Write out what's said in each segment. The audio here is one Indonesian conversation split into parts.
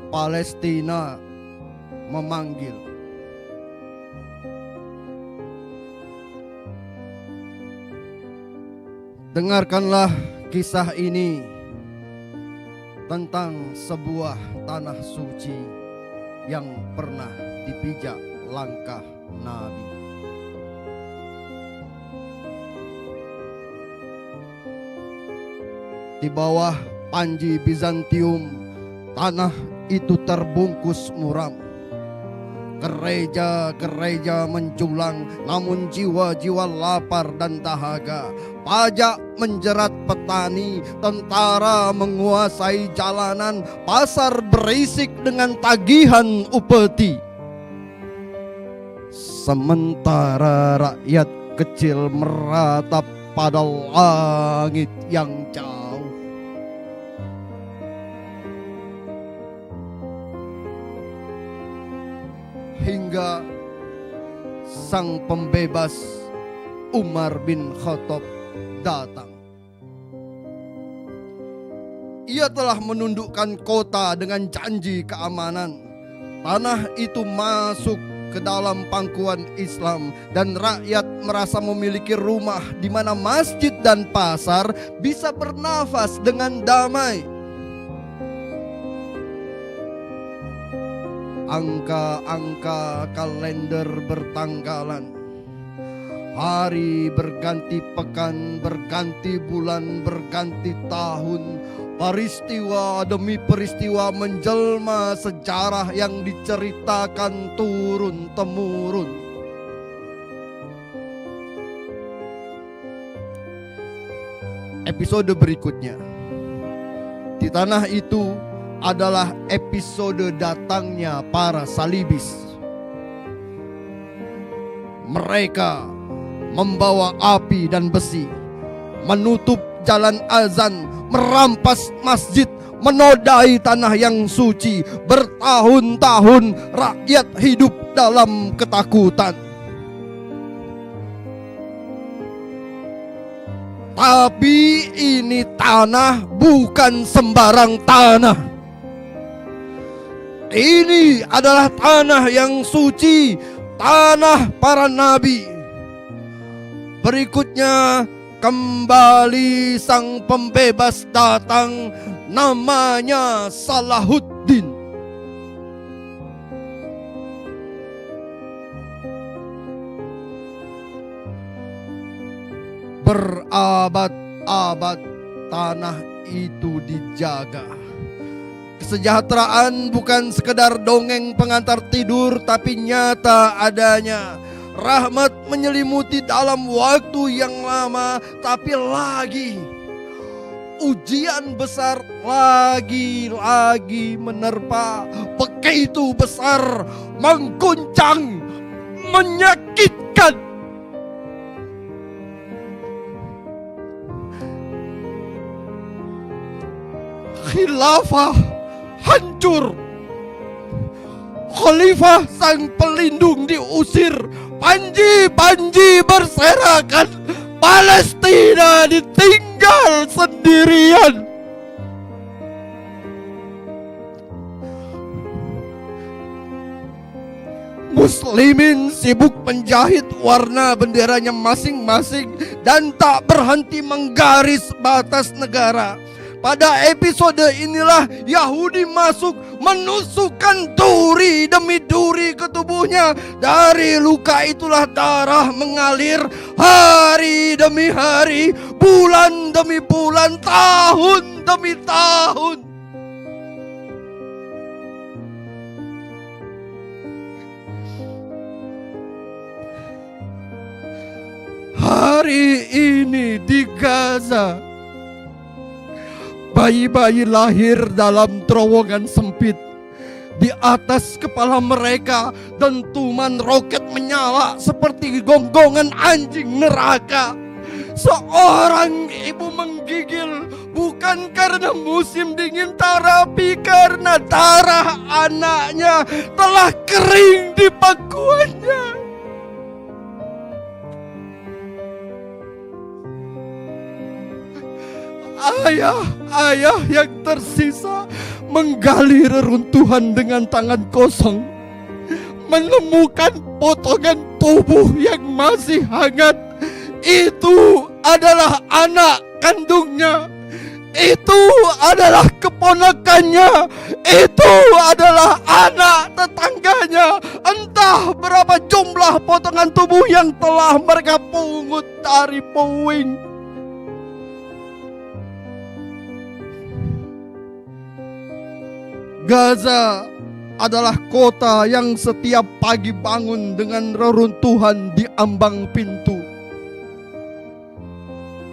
Palestina memanggil. Dengarkanlah kisah ini tentang sebuah tanah suci yang pernah dipijak langkah Nabi. Di bawah panji Bizantium, tanah itu terbungkus muram. Gereja-gereja menjulang, namun jiwa-jiwa lapar dan dahaga. Pajak menjerat petani, tentara menguasai jalanan, pasar berisik dengan tagihan upeti. Sementara rakyat kecil meratap pada langit yang jauh. Hingga sang pembebas Umar bin Khattab datang. Ia telah menundukkan kota dengan janji keamanan. Tanah itu masuk ke dalam pangkuan Islam dan rakyat merasa memiliki rumah di mana masjid dan pasar bisa bernafas dengan damai. Angka-angka kalender bertanggalan. Hari berganti pekan, berganti bulan, berganti tahun. Peristiwa demi peristiwa menjelma, sejarah yang diceritakan turun-temurun. Episode berikutnya di tanah itu adalah episode datangnya para salibis. Mereka membawa api dan besi, menutup jalan azan, merampas masjid, menodai tanah yang suci. Bertahun-tahun rakyat hidup dalam ketakutan. Tapi ini tanah bukan sembarang tanah. Ini adalah tanah yang suci, tanah para nabi. Berikutnya kembali sang pembebas datang, namanya Salahuddin. Berabad-abad tanah itu dijaga. Kesejahteraan bukan sekedar dongeng pengantar tidur, tapi nyata adanya. Rahmat menyelimuti dalam waktu yang lama, tapi lagi ujian besar lagi menerpa. Begitu besar, mengguncang, menyakitkan. Khilafah hancur. Khalifah sang pelindung diusir. Panji-panji berserakan. Palestina ditinggal sendirian. Muslimin sibuk menjahit warna benderanya masing-masing dan tak berhenti menggaris batas negara. Pada episode inilah Yahudi masuk, menusukkan duri demi duri ke tubuhnya. Dari luka itulah darah mengalir. Hari demi hari, bulan demi bulan, tahun demi tahun. Hari ini di Gaza, bayi-bayi lahir dalam terowongan sempit. Di atas kepala mereka dentuman roket menyala seperti gonggongan anjing neraka. Seorang ibu menggigil bukan karena musim dingin, tapi karena darah anaknya telah kering di pangkuannya. Ayah yang tersisa menggali reruntuhan dengan tangan kosong, menemukan potongan tubuh yang masih hangat. Itu adalah anak kandungnya, itu adalah keponakannya, itu adalah anak tetangganya. Entah berapa jumlah potongan tubuh yang telah mereka pungut dari puing. Gaza adalah kota yang setiap pagi bangun dengan reruntuhan di ambang pintu.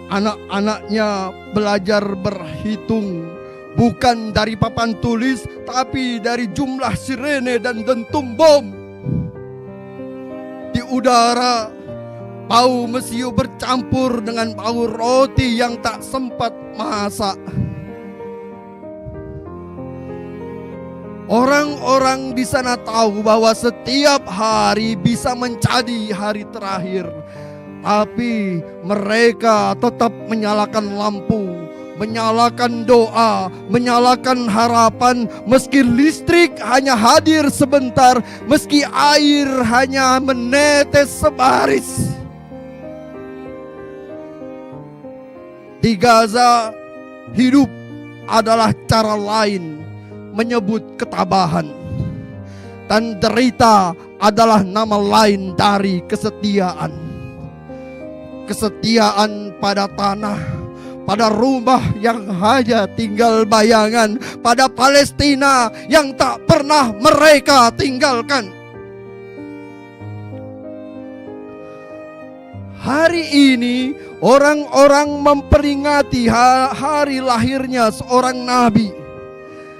Anak-anaknya belajar berhitung bukan dari papan tulis, tapi dari jumlah sirene dan dentum bom. Di udara, bau mesiu bercampur dengan bau roti yang tak sempat masak. Orang-orang di sana tahu bahwa setiap hari bisa menjadi hari terakhir. Tapi mereka tetap menyalakan lampu, menyalakan doa, menyalakan harapan. Meski listrik hanya hadir sebentar, meski air hanya menetes sebaris. Di Gaza, hidup adalah cara lain menyebut ketabahan, dan derita adalah nama lain dari kesetiaan. Kesetiaan pada tanah, pada rumah yang hanya tinggal bayangan, pada Palestina yang tak pernah mereka tinggalkan. Hari ini orang-orang memperingati hari lahirnya seorang nabi.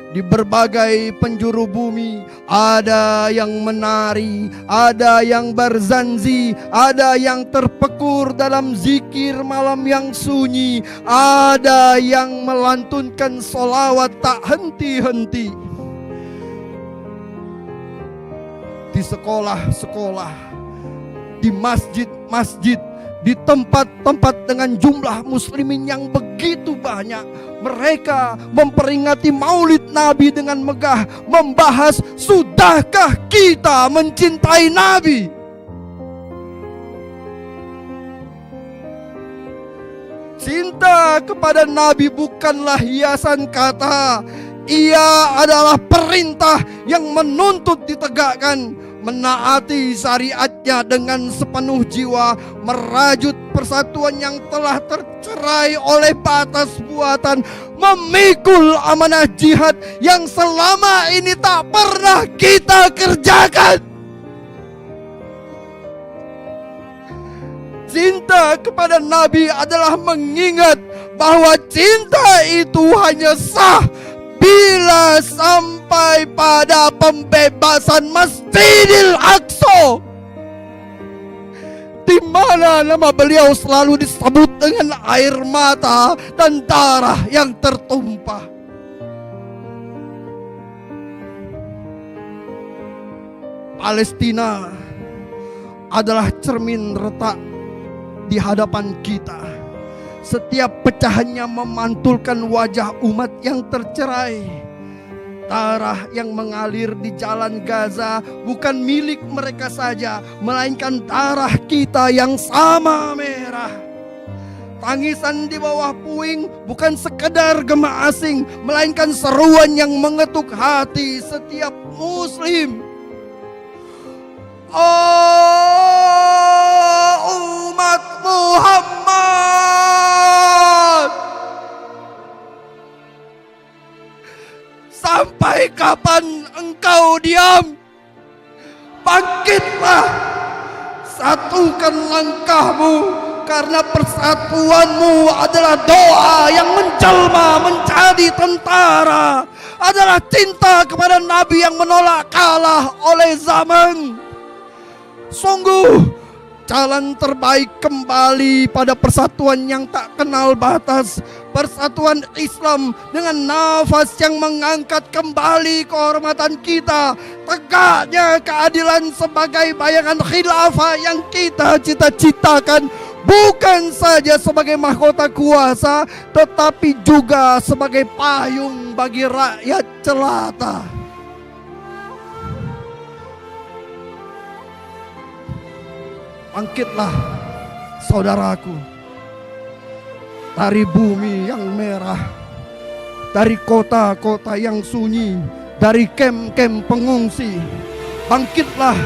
Di berbagai penjuru bumi ada yang menari, ada yang berzanzi, ada yang terpekur dalam zikir malam yang sunyi, ada yang melantunkan solawat tak henti-henti. Di sekolah-sekolah, di masjid-masjid, di tempat-tempat dengan jumlah muslimin yang begitu banyak, mereka memperingati Maulid Nabi dengan megah, membahas sudahkah kita mencintai Nabi. Cinta kepada Nabi bukanlah hiasan kata, ia adalah perintah yang menuntut ditegakkan. Menaati syariatnya dengan sepenuh jiwa, merajut persatuan yang telah tercerai oleh batas buatan, memikul amanah jihad yang selama ini tak pernah kita kerjakan. Cinta kepada Nabi adalah mengingat bahwa cinta itu hanya sah bila sampai pada pembebasan Masjidil Aqsa, di mana nama beliau selalu disebut dengan air mata dan darah yang tertumpah. Palestina adalah cermin retak di hadapan kita. Setiap pecahannya memantulkan wajah umat yang tercerai. Darah yang mengalir di jalan Gaza bukan milik mereka saja, melainkan darah kita yang sama merah. Tangisan di bawah puing bukan sekedar gema asing, melainkan seruan yang mengetuk hati setiap muslim. Oh umat Muhammad, sampai kapan engkau diam? Bangkitlah, satukan langkahmu, karena persatuanmu adalah doa yang menjelma menjadi tentara, adalah cinta kepada Nabi yang menolak kalah oleh zaman. Sungguh jalan terbaik kembali pada persatuan yang tak kenal batas, persatuan Islam dengan nafas yang mengangkat kembali kehormatan kita, tegaknya keadilan sebagai bayangan khilafah yang kita cita-citakan, bukan saja sebagai mahkota kuasa, tetapi juga sebagai payung bagi rakyat jelata. Bangkitlah saudaraku, dari bumi yang merah, dari kota-kota yang sunyi, dari kem-kem pengungsi. Bangkitlah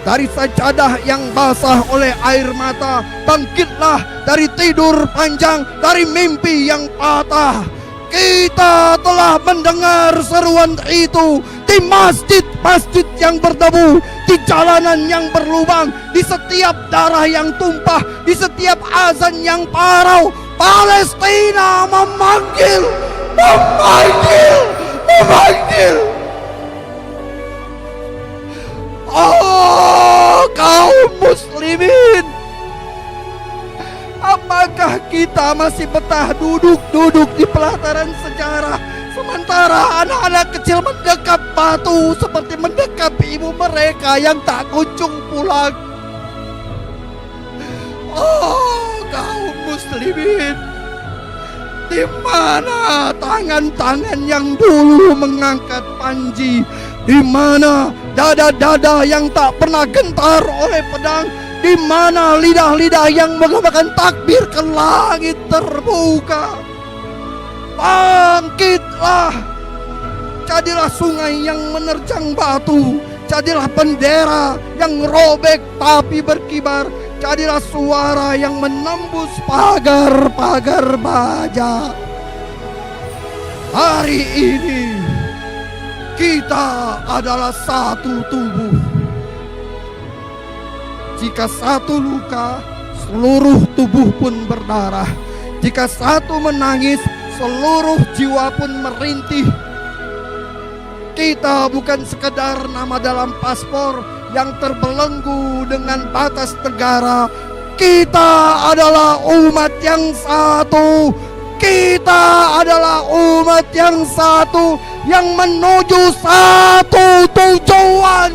dari sajadah yang basah oleh air mata. Bangkitlah dari tidur panjang, dari mimpi yang patah. Kita telah mendengar seruan itu di masjid-masjid yang berdebu, di jalanan yang berlubang, di setiap darah yang tumpah, di setiap azan yang parau. Palestina memanggil, memanggil, memanggil. Oh, kaum muslimin, apakah kita masih betah duduk-duduk di pelataran sejarah, sementara anak-anak kecil mendekap batu seperti mendekap ibu mereka yang tak kunjung pulang? Oh, kaum muslimin, di mana tangan-tangan yang dulu mengangkat panji? Di mana dada-dada yang tak pernah gentar oleh pedang? Di mana lidah-lidah yang mengembangkan takbir ke langit terbuka? Bangkitlah, jadilah sungai yang menerjang batu, jadilah bendera yang robek tapi berkibar, jadilah suara yang menembus pagar-pagar baja. Hari ini kita adalah satu tubuh. Jika satu luka, seluruh tubuh pun berdarah. Jika satu menangis, seluruh jiwa pun merintih. Kita bukan sekedar nama dalam paspor yang terbelenggu dengan batas negara. Kita adalah umat yang satu. Kita adalah umat yang satu, yang menuju satu tujuan.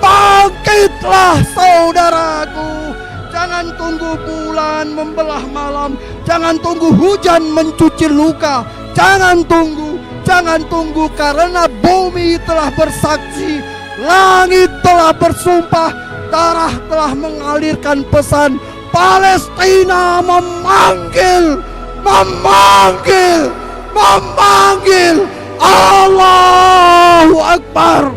Bangkitlah saudaraku, jangan tunggu bulan membelah malam, jangan tunggu hujan mencuci luka, jangan tunggu karena bumi telah bersaksi, langit telah bersumpah, darah telah mengalirkan pesan. Palestina memanggil, memanggil, memanggil. Allahu Akbar.